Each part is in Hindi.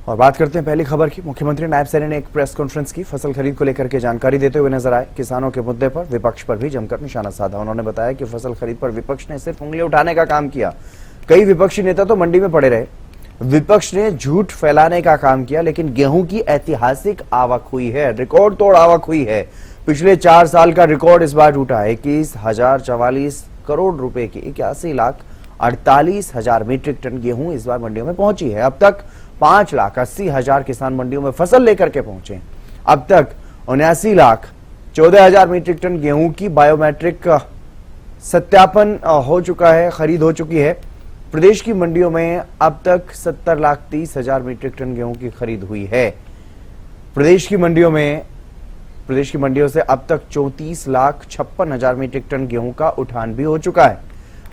और बात करते हैं पहली खबर की। मुख्यमंत्री नायब सैनी ने एक प्रेस कॉन्फ्रेंस की। फसल खरीद को लेकर के जानकारी देते हुए नजर आए। किसानों के मुद्दे पर विपक्ष पर भी जमकर निशाना साधा। उन्होंने बताया कि फसल खरीद पर विपक्ष ने सिर्फ उंगली उठाने का काम किया। कई विपक्षी नेता तो मंडी में पड़े रहे। विपक्ष ने झूठ फैलाने का काम किया, लेकिन गेहूं की ऐतिहासिक आवक हुई है, रिकॉर्ड तोड़ आवक हुई है। पिछले 4 साल का रिकॉर्ड इस बार टूटा। 21,044 करोड़ रुपए की 81,48,000 मीट्रिक टन गेहूं इस बार मंडियों में पहुंची है। अब तक 5,80,000 किसान मंडियों में फसल लेकर के पहुंचे। अब तक 79,14,000 मीट्रिक टन गेहूं की बायोमेट्रिक सत्यापन हो चुका है, खरीद हो चुकी है। प्रदेश की मंडियों में अब तक 70,30,000 मीट्रिक टन गेहूं की खरीद हुई है। प्रदेश की मंडियों से अब तक 34,56,000 मीट्रिक टन गेहूं का उठान भी हो चुका है।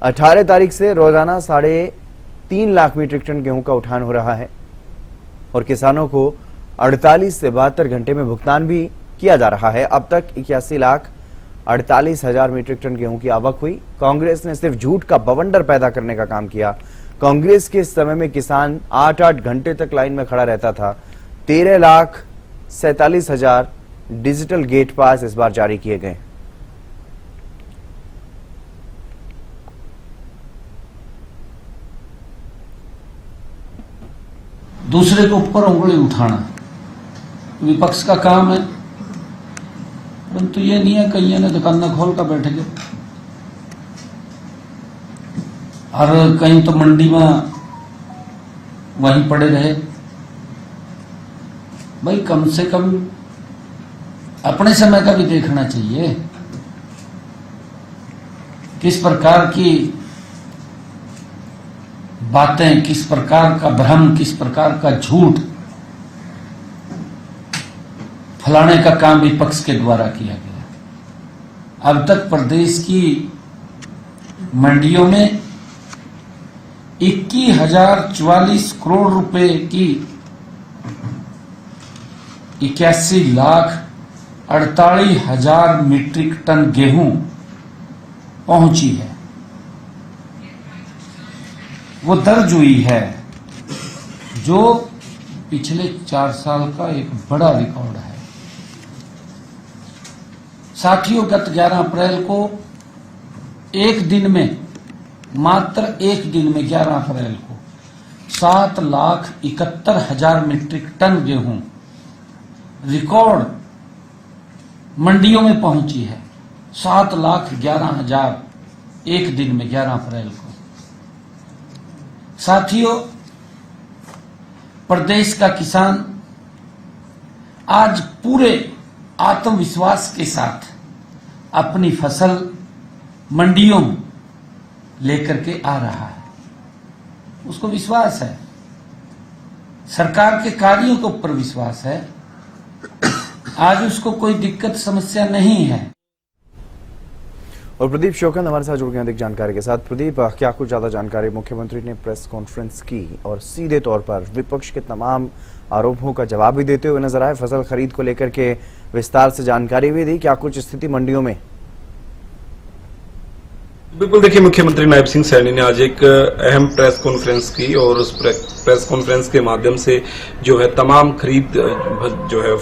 18 तारीख से रोजाना 3.5 लाख मीट्रिक टन गेहूं का उठान हो रहा है और किसानों को 48 से 72 घंटे में भुगतान भी किया जा रहा है। अब तक 81,48,000 मीट्रिक टन गेहूं की आवक हुई। कांग्रेस ने सिर्फ झूठ का बवंडर पैदा करने का काम किया। कांग्रेस के समय में किसान 8-8 घंटे तक लाइन में खड़ा रहता था। 13,47,000 डिजिटल गेट पास इस बार जारी किए गए। दूसरे के ऊपर उंगली उठाना विपक्ष का काम है, परंतु ये नहीं है कईयों ने दुकान खोल कर बैठ गए और कहीं तो मंडी में वहीं पड़े रहे। भाई कम से कम अपने समय का भी देखना चाहिए। किस प्रकार की बातें, किस प्रकार का भ्रम, किस प्रकार का झूठ फैलाने का काम विपक्ष के द्वारा किया गया। अब तक प्रदेश की मंडियों में 21,044 करोड़ रुपए की 81,48,000 मीट्रिक टन गेहूं पहुंची है। वो दर्ज हुई है जो पिछले 4 साल का एक बड़ा रिकॉर्ड है। साथियों, गत 11 अप्रैल को एक दिन में, मात्र एक दिन में 11 अप्रैल को 7,71,000 मीट्रिक टन गेहूं रिकॉर्ड मंडियों में पहुंची है। 7,11,000 एक दिन में 11 अप्रैल को। साथियों, प्रदेश का किसान आज पूरे आत्मविश्वास के साथ अपनी फसल मंडियों में लेकर के आ रहा है। उसको विश्वास है, सरकार के कार्यों के ऊपर विश्वास है। आज उसको कोई दिक्कत समस्या नहीं है। और प्रदीप शोकंद हमारे साथ जुड़ गए अधिक जानकारी के साथ। प्रदीप, क्या कुछ ज्यादा जानकारी? मुख्यमंत्री ने प्रेस कॉन्फ्रेंस की और सीधे तौर पर विपक्ष के तमाम आरोपों का जवाब भी देते हुए नजर आए। फसल खरीद को लेकर के विस्तार से जानकारी भी दी। क्या कुछ स्थिति मंडियों में? बिल्कुल, देखिए, मुख्यमंत्री नायब सिंह सैनी ने आज एक अहम प्रेस कॉन्फ्रेंस की और उस प्रेस कॉन्फ्रेंस के माध्यम से जो है तमाम खरीद जो है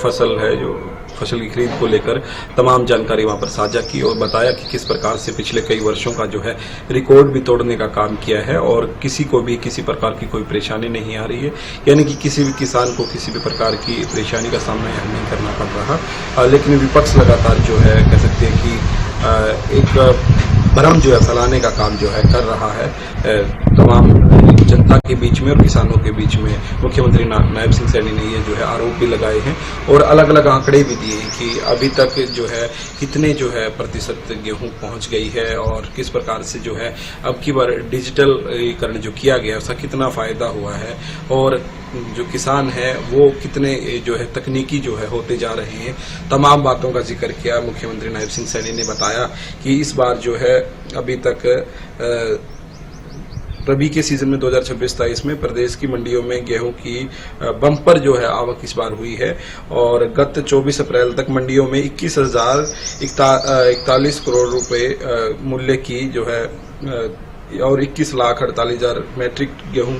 फसल की खरीद को लेकर तमाम जानकारी वहां पर साझा की और बताया कि किस प्रकार से पिछले कई वर्षों का जो है रिकॉर्ड भी तोड़ने का काम किया है और किसी को भी किसी प्रकार की कोई परेशानी नहीं आ रही है। यानी कि किसी भी किसान को किसी भी प्रकार की परेशानी का सामना यहाँ नहीं करना पड़ रहा। लेकिन विपक्ष लगातार जो है कह सकते हैं कि एक भ्रम जो है फैलाने का काम जो है कर रहा है तमाम जनता के बीच में और किसानों के बीच में। मुख्यमंत्री नायब सिंह सैनी ने ये जो है आरोप भी लगाए हैं और अलग अलग आंकड़े भी दिए हैं कि अभी तक जो है कितने जो है प्रतिशत गेहूं पहुंच गई है और किस प्रकार से जो है अब की बार डिजिटलीकरण जो किया गया उसका कितना फायदा हुआ है और जो किसान है वो कितने जो है तकनीकी जो है होते जा रहे हैं। तमाम बातों का जिक्र किया। मुख्यमंत्री नायब सिंह सैनी ने बताया कि इस बार जो है अभी तक रबी के सीजन में 2026-27 में प्रदेश की मंडियों में गेहूं की बम्पर जो है आवक इस बार हुई है और गत 24 अप्रैल तक मंडियों में 21,041 करोड़ रुपए मूल्य की जो है और 21,48,000 मीट्रिक गेहूं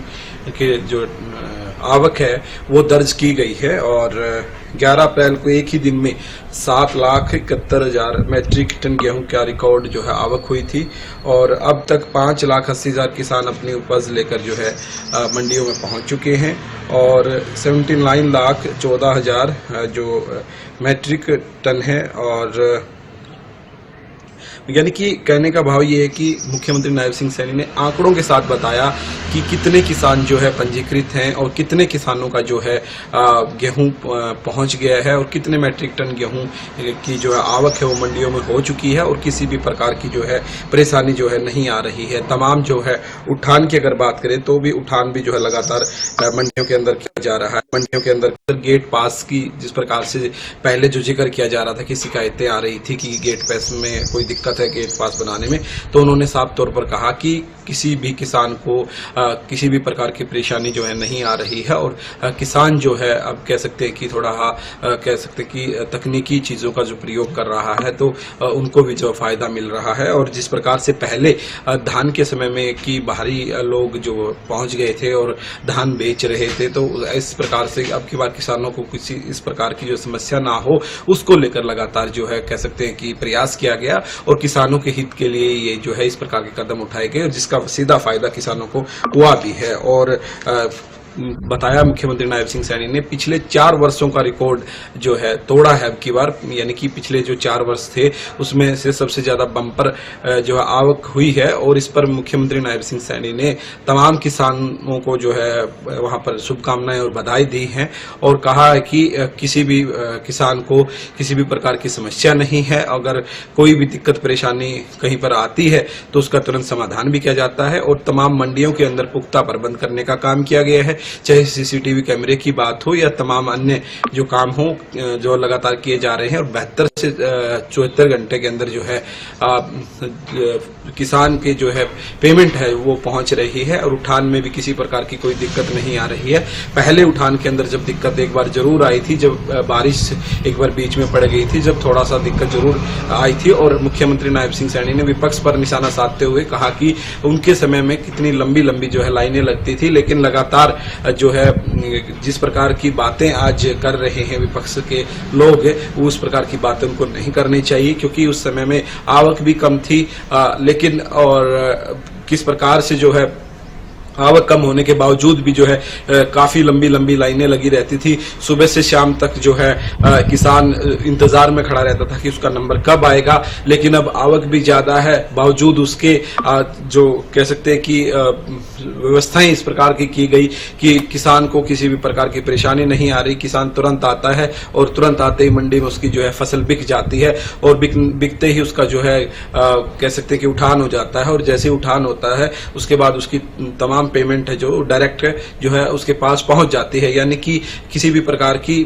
के जो आवक है वो दर्ज की गई है और 11 अप्रैल को एक ही दिन में 7,71,000 मैट्रिक टन गेहूं का रिकॉर्ड जो है आवक हुई थी और अब तक 5,80,000 किसान अपनी उपज लेकर जो है मंडियों में पहुंच चुके हैं और 79,14,000 जो मैट्रिक टन है और यानी कि कहने का भाव ये है कि मुख्यमंत्री नायब सिंह सैनी ने आंकड़ों के साथ बताया कि कितने किसान जो है पंजीकृत हैं और कितने किसानों का जो है गेहूं पहुंच गया है और कितने मैट्रिक टन गेहूं की जो है आवक है वो मंडियों में हो चुकी है और किसी भी प्रकार की जो है परेशानी जो है नहीं आ रही है। तमाम जो है उठान की अगर बात करें तो भी उठान भी जो है लगातार मंडियों के अंदर किया जा रहा है। मंडियों के अंदर गेट पास की जिस प्रकार से पहले जो जिक्र किया जा रहा था कि शिकायतें आ रही थी कि गेट पास में कोई दिक्कत है गेट पास बनाने में, तो उन्होंने साफ तौर पर कहा कि किसी भी किसान को किसी भी प्रकार की परेशानी जो है नहीं आ रही है और किसान जो है अब कह सकते हैं कि थोड़ा कह सकते हैं कि तकनीकी चीजों का जो प्रयोग कर रहा है तो उनको भी जो फायदा मिल रहा है। और जिस प्रकार से पहले धान के समय में कि बाहरी लोग जो पहुंच गए थे और धान बेच रहे थे, तो इस प्रकार से अब की बार किसानों को किसी इस प्रकार की जो समस्या ना हो उसको लेकर लगातार जो है कह सकते हैं कि प्रयास किया गया और किसानों के हित के लिए ये जो है इस प्रकार के कदम उठाए गए और जिसका सीधा फायदा किसानों को हुआ भी है। और बताया मुख्यमंत्री नायब सिंह सैनी ने पिछले 4 वर्षों का रिकॉर्ड जो है तोड़ा है अब की बार, यानी कि पिछले जो 4 वर्ष थे उसमें से सबसे ज्यादा बम्पर जो है आवक हुई है और इस पर मुख्यमंत्री नायब सिंह सैनी ने तमाम किसानों को जो है वहां पर शुभकामनाएं और बधाई दी हैं और कहा है कि किसी भी किसान को किसी भी प्रकार की समस्या नहीं है। अगर कोई भी दिक्कत परेशानी कहीं पर आती है तो उसका तुरंत समाधान भी किया जाता है और तमाम मंडियों के अंदर पुख्ता प्रबंध करने का काम किया गया है, चाहे सीसीटीवी कैमरे की बात हो या तमाम अन्य जो काम हो जो लगातार किए जा रहे हैं और 72 से 74 घंटे के अंदर जो है किसान के जो है पेमेंट है वो पहुंच रही है और उठान में भी किसी प्रकार की कोई दिक्कत नहीं आ रही है। पहले उठान के अंदर जब दिक्कत एक बार जरूर आई थी, जब बारिश एक बार बीच में पड़ गई थी, जब थोड़ा सा दिक्कत जरूर आई थी और मुख्यमंत्री नायब सिंह सैनी ने विपक्ष पर निशाना साधते हुए कहा कि उनके समय में कितनी लंबी लंबी जो है लाइनें लगती थी, लेकिन लगातार जो है जिस प्रकार की बातें आज कर रहे हैं विपक्ष के लोग उस प्रकार की बातें उनको नहीं करनी चाहिए क्योंकि उस समय में आवक भी कम थी, लेकिन और किस प्रकार से जो है आवक कम होने के बावजूद भी जो है काफी लंबी लंबी लाइनें लगी रहती थी। सुबह से शाम तक जो है किसान इंतजार में खड़ा रहता था कि उसका नंबर कब आएगा, लेकिन अब आवक भी ज्यादा है बावजूद उसके जो कह सकते हैं कि व्यवस्थाएं इस प्रकार की गई कि किसान को किसी भी प्रकार की परेशानी नहीं आ रही। किसान तुरंत आता है और तुरंत आते ही मंडी में उसकी जो है फसल बिक जाती है और बिकते ही उसका जो है कह सकते हैं कि उठान हो जाता है और जैसे उठान होता है उसके बाद उसकी तमाम पेमेंट है जो डायरेक्ट जो है उसके पास पहुंच जाती है, यानी कि किसी भी प्रकार की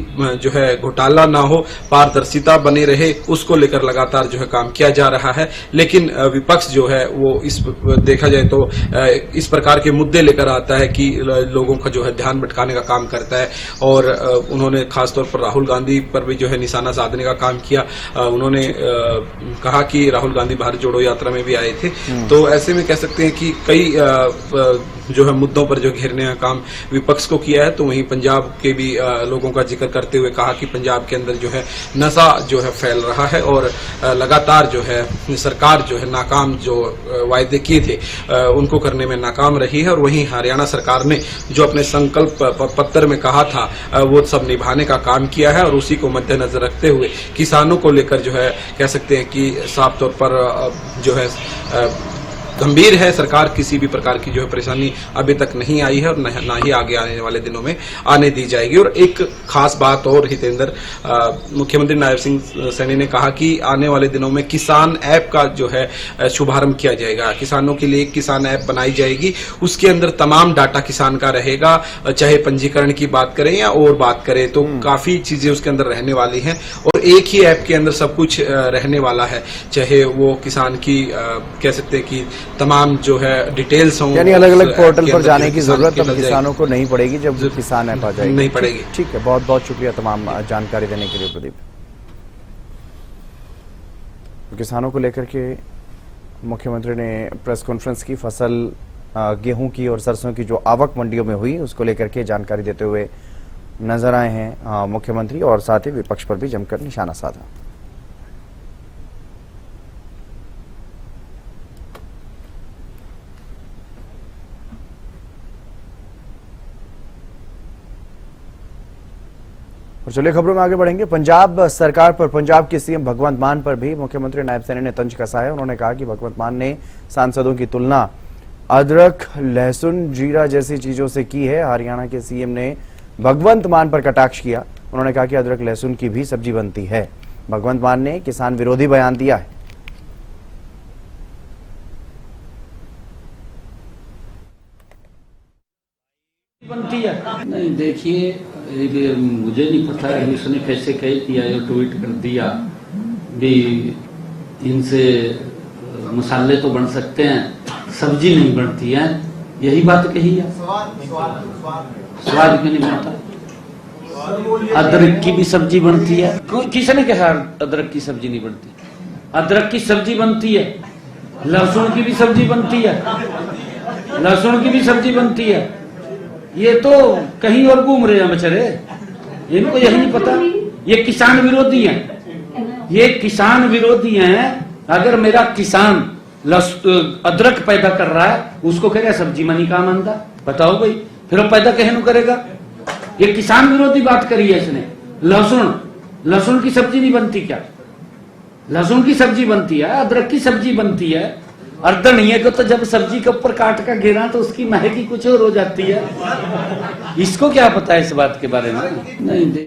जो है घोटाला ना हो, पारदर्शिता बने रहे, उसको लेकर लगातार जो है काम किया जा रहा है। लेकिन विपक्ष जो है वो इस देखा जाए तो इस प्रकार के मुद्दे लेकर आता है कि लोगों का जो है ध्यान भटकाने का काम करता है और उन्होंने खासतौर पर राहुल गांधी पर भी जो है निशाना साधने का काम किया। उन्होंने कहा कि राहुल गांधी भारत जोड़ो यात्रा में भी आए थे, तो ऐसे में कह सकते हैं कि कई जो है मुद्दों पर जो घेरने का काम विपक्ष को किया है। तो वहीं पंजाब के भी लोगों का जिक्र करते हुए कहा कि पंजाब के अंदर जो है नशा जो है फैल रहा है और लगातार जो है सरकार जो है नाकाम जो वायदे किए थे उनको करने में नाकाम रही है और वहीं हरियाणा सरकार ने जो अपने संकल्प पत्र में कहा था वो सब निभाने का काम किया है और उसी को मद्देनजर रखते हुए किसानों को लेकर जो है कह सकते हैं कि साफ तौर पर जो है गंभीर है। सरकार किसी भी प्रकार की जो है परेशानी अभी तक नहीं आई है और ना ही आगे आने वाले दिनों में आने दी जाएगी। और एक खास बात और हितेंद्र, मुख्यमंत्री नायब सिंह सैनी ने कहा कि आने वाले दिनों में किसान ऐप का जो है शुभारंभ किया जाएगा। किसानों के लिए एक किसान ऐप बनाई जाएगी, उसके अंदर तमाम डाटा किसान का रहेगा, चाहे पंजीकरण की बात करें या और बात करें तो काफी चीजें उसके अंदर रहने वाली हैं और एक ही ऐप के अंदर सब कुछ रहने वाला है, चाहे वो किसान की कह सकते हैं कि तमाम जो है डिटेल्स हों, यानी अलग अलग पोर्टल पर जाने की जरूरत अब किसानों को नहीं पड़ेगी जब किसान ऐप आ जाएगी। नहीं पड़ेगी। ठीक है, बहुत बहुत शुक्रिया तमाम जानकारी देने के लिए प्रदीप। किसानों को लेकर के मुख्यमंत्री ने प्रेस कॉन्फ्रेंस की, फसल गेहूं की और सरसों की जो आवक मंडियों में हुई उसको लेकर के जानकारी देते हुए नजर आए हैं मुख्यमंत्री, और साथ ही विपक्ष पर भी जमकर निशाना साधा। और चलिए खबरों में आगे बढ़ेंगे। पंजाब सरकार पर, पंजाब के सीएम भगवंत मान पर भी मुख्यमंत्री नायब सैनी ने तंज कसा है। उन्होंने कहा कि भगवंत मान ने सांसदों की तुलना अदरक, लहसुन, जीरा जैसी चीजों से की है। हरियाणा के सीएम ने भगवंत मान पर कटाक्ष किया। उन्होंने कहा कि अदरक लहसुन की भी सब्जी बनती है। भगवंत मान ने किसान विरोधी बयान दिया है। बनती है नहीं, देखिए मुझे नहीं पता है उसने कैसे कह दिया, ये ट्वीट कर दिया भी इनसे मसाले तो बन सकते हैं, सब्जी नहीं बनती है, यही बात कही है। स्वाद क्यों नहीं बनता? अदरक की भी सब्जी बनती है। किसने कहा अदरक की सब्जी नहीं बनती? अदरक की सब्जी बनती है, लहसुन की भी सब्जी बनती है, लहसुन की भी सब्जी बनती है। ये तो कहीं और घूम रहे हैं बेचारे, इनको यही नहीं पता। ये किसान विरोधी हैं, ये किसान विरोधी हैं। अगर मेरा किसान अदरक पैदा कर रहा है, उसको कहेगा सब्जी मनी का मंदा, बताओ भाई, फिर वो पैदा कहने करेगा? ये किसान विरोधी बात करी है इसने। लहसुन की सब्जी नहीं बनती क्या? लहसुन की सब्जी बनती है, अदरक की सब्जी बनती है। और धनिया को तो जब सब्जी के ऊपर काट कर गिरा तो उसकी महक ही कुछ और हो जाती है। इसको क्या पता है इस बात के बारे में? नहीं।